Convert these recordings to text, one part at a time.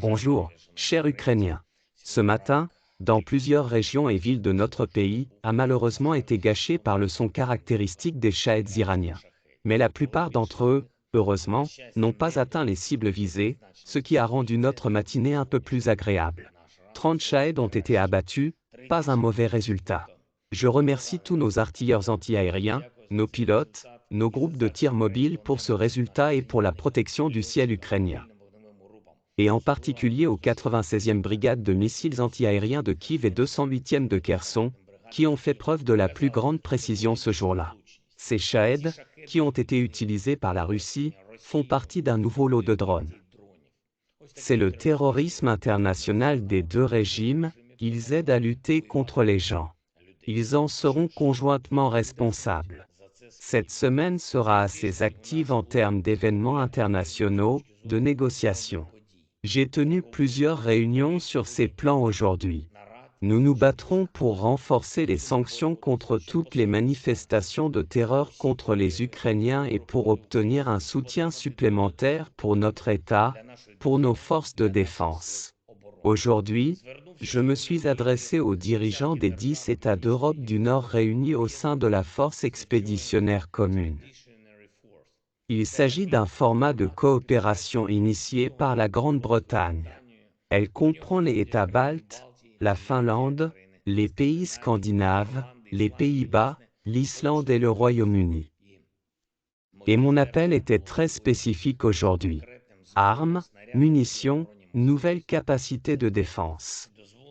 Bonjour, chers Ukrainiens. Ce matin, dans plusieurs régions et villes de notre pays, a malheureusement été gâché par le son caractéristique des Shahed iraniens. Mais la plupart d'entre eux, heureusement, n'ont pas atteint les cibles visées, ce qui a rendu notre matinée un peu plus agréable. 30 Shahed ont été abattus, pas un mauvais résultat. Je remercie tous nos artilleurs anti-aériens, nos pilotes, nos groupes de tir mobile pour ce résultat et pour la protection du ciel ukrainien. Et en particulier aux 96e brigades de missiles anti-aériens de Kiev et 208e de Kherson, qui ont fait preuve de la plus grande précision ce jour-là. Ces Shahed, qui ont été utilisés par la Russie, font partie d'un nouveau lot de drones. C'est le terrorisme international des deux régimes, ils aident à lutter contre les gens. Ils en seront conjointement responsables. Cette semaine sera assez active en termes d'événements internationaux, de négociations. J'ai tenu plusieurs réunions sur ces plans aujourd'hui. Nous nous battrons pour renforcer les sanctions contre toutes les manifestations de terreur contre les Ukrainiens et pour obtenir un soutien supplémentaire pour notre État, pour nos forces de défense. Aujourd'hui, je me suis adressé aux dirigeants des 10 États d'Europe du Nord réunis au sein de la force expéditionnaire commune. Il s'agit d'un format de coopération initié par la Grande-Bretagne. Elle comprend les États baltes, la Finlande, les pays scandinaves, les Pays-Bas, l'Islande et le Royaume-Uni. Et mon appel était très spécifique aujourd'hui. Armes, munitions, nouvelles capacités de défense.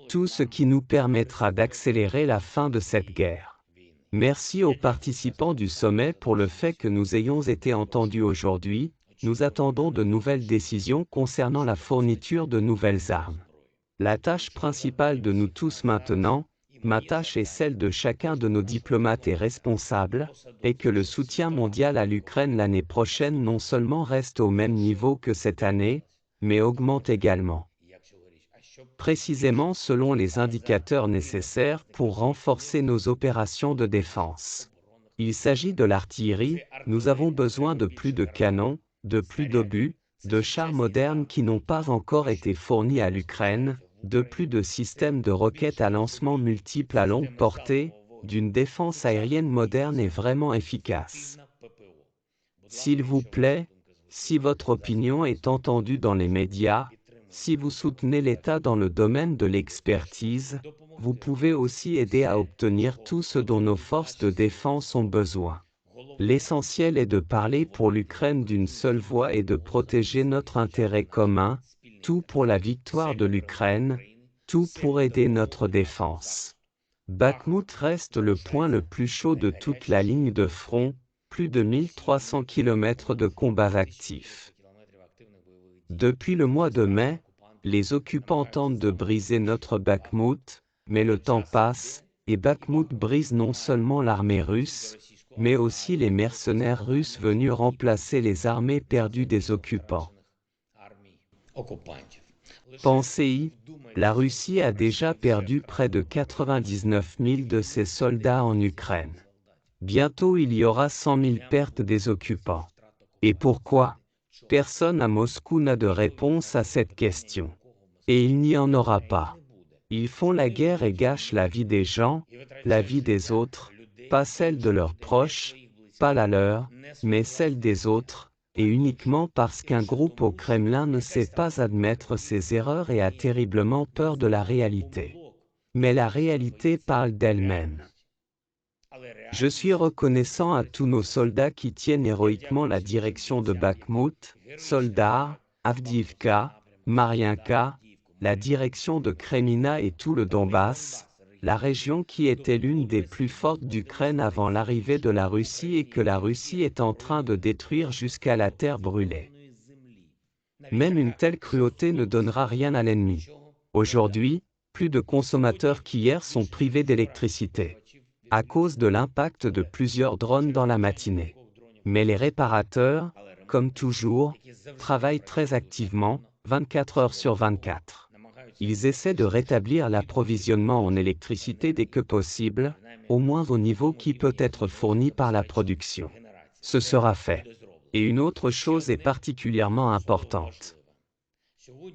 Tout ce qui nous permettra d'accélérer la fin de cette guerre. Merci aux participants du sommet pour le fait que nous ayons été entendus aujourd'hui. Nous attendons de nouvelles décisions concernant la fourniture de nouvelles armes. La tâche principale de nous tous maintenant, ma tâche et celle de chacun de nos diplomates et responsables, est que le soutien mondial à l'Ukraine l'année prochaine non seulement reste au même niveau que cette année, mais augmente également. Précisément selon les indicateurs nécessaires pour renforcer nos opérations de défense. Il s'agit de l'artillerie, nous avons besoin de plus de canons, de plus d'obus, de chars modernes qui n'ont pas encore été fournis à l'Ukraine, de plus de systèmes de roquettes à lancement multiples à longue portée, d'une défense aérienne moderne et vraiment efficace. S'il vous plaît, si votre opinion est entendue dans les médias, si vous soutenez l'État dans le domaine de l'expertise, vous pouvez aussi aider à obtenir tout ce dont nos forces de défense ont besoin. L'essentiel est de parler pour l'Ukraine d'une seule voix et de protéger notre intérêt commun, tout pour la victoire de l'Ukraine, tout pour aider notre défense. Bakhmut reste le point le plus chaud de toute la ligne de front, plus de 1300 km de combats actifs. Depuis le mois de mai, les occupants tentent de briser notre Bakhmut, mais le temps passe, et Bakhmut brise non seulement l'armée russe, mais aussi les mercenaires russes venus remplacer les armées perdues des occupants. Pensez-y, la Russie a déjà perdu près de 99 000 de ses soldats en Ukraine. Bientôt il y aura 100 000 pertes des occupants. Et pourquoi? Personne à Moscou n'a de réponse à cette question. Et il n'y en aura pas. Ils font la guerre et gâchent la vie des gens, la vie des autres, pas celle de leurs proches, pas la leur, mais celle des autres, et uniquement parce qu'un groupe au Kremlin ne sait pas admettre ses erreurs et a terriblement peur de la réalité. Mais la réalité parle d'elle-même. Je suis reconnaissant à tous nos soldats qui tiennent héroïquement la direction de Bakhmut, Soldar, Avdiivka, Mariinka, la direction de Kremina et tout le Donbass, la région qui était l'une des plus fortes d'Ukraine avant l'arrivée de la Russie et que la Russie est en train de détruire jusqu'à la terre brûlée. Même une telle cruauté ne donnera rien à l'ennemi. Aujourd'hui, plus de consommateurs qu'hier sont privés d'électricité, à cause de l'impact de plusieurs drones dans la matinée. Mais les réparateurs, comme toujours, travaillent très activement, 24 heures sur 24. Ils essaient de rétablir l'approvisionnement en électricité dès que possible, au moins au niveau qui peut être fourni par la production. Ce sera fait. Et une autre chose est particulièrement importante.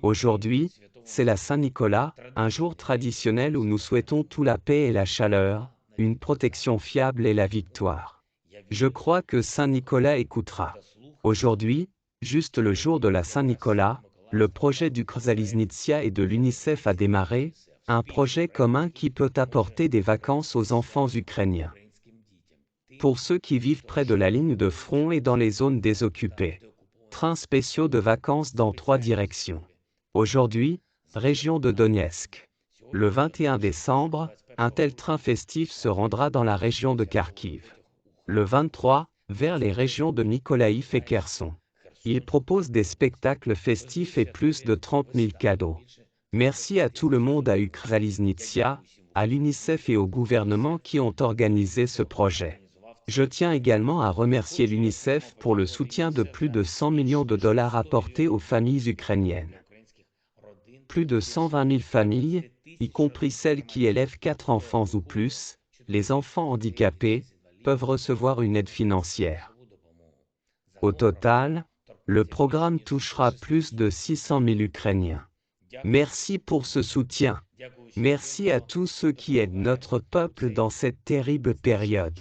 Aujourd'hui, c'est la Saint-Nicolas, un jour traditionnel où nous souhaitons tout la paix et la chaleur, une protection fiable et la victoire. Je crois que Saint-Nicolas écoutera. Aujourd'hui, juste le jour de la Saint-Nicolas, le projet du Ukrzaliznytsia et de l'UNICEF a démarré, un projet commun qui peut apporter des vacances aux enfants ukrainiens. Pour ceux qui vivent près de la ligne de front et dans les zones désoccupées. Trains spéciaux de vacances dans 3 directions. Aujourd'hui, région de Donetsk. Le 21 décembre, un tel train festif se rendra dans la région de Kharkiv. Le 23, vers les régions de Mykolaïv et Kherson. Il propose des spectacles festifs et plus de 30 000 cadeaux. Merci à tout le monde à Ukrzaliznytsia, à l'UNICEF et au gouvernement qui ont organisé ce projet. Je tiens également à remercier l'UNICEF pour le soutien de plus de 100 millions de dollars apportés aux familles ukrainiennes. Plus de 120 000 familles, y compris celles qui élèvent 4 enfants ou plus, les enfants handicapés, peuvent recevoir une aide financière. Au total, le programme touchera plus de 600 000 Ukrainiens. Merci pour ce soutien. Merci à tous ceux qui aident notre peuple dans cette terrible période.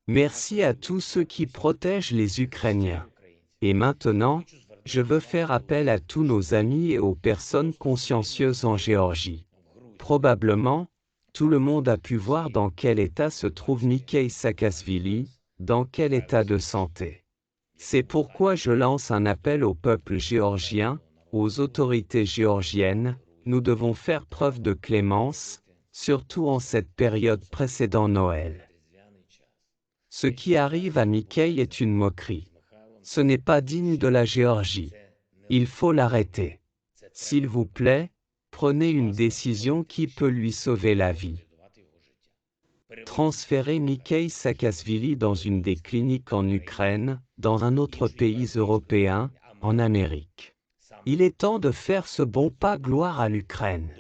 Merci à tous ceux qui protègent les Ukrainiens. Et maintenant, je veux faire appel à tous nos amis et aux personnes consciencieuses en Géorgie. Probablement, tout le monde a pu voir dans quel état se trouve Mikhail Saakashvili, dans quel état de santé. C'est pourquoi je lance un appel au peuple géorgien, aux autorités géorgiennes, nous devons faire preuve de clémence, surtout en cette période précédant Noël. Ce qui arrive à Mikhail est une moquerie. Ce n'est pas digne de la Géorgie. Il faut l'arrêter. S'il vous plaît, prenez une décision qui peut lui sauver la vie. Transférez Mikhail Saakashvili dans une des cliniques en Ukraine, dans un autre pays européen, en Amérique. Il est temps de faire ce bon pas, gloire à l'Ukraine.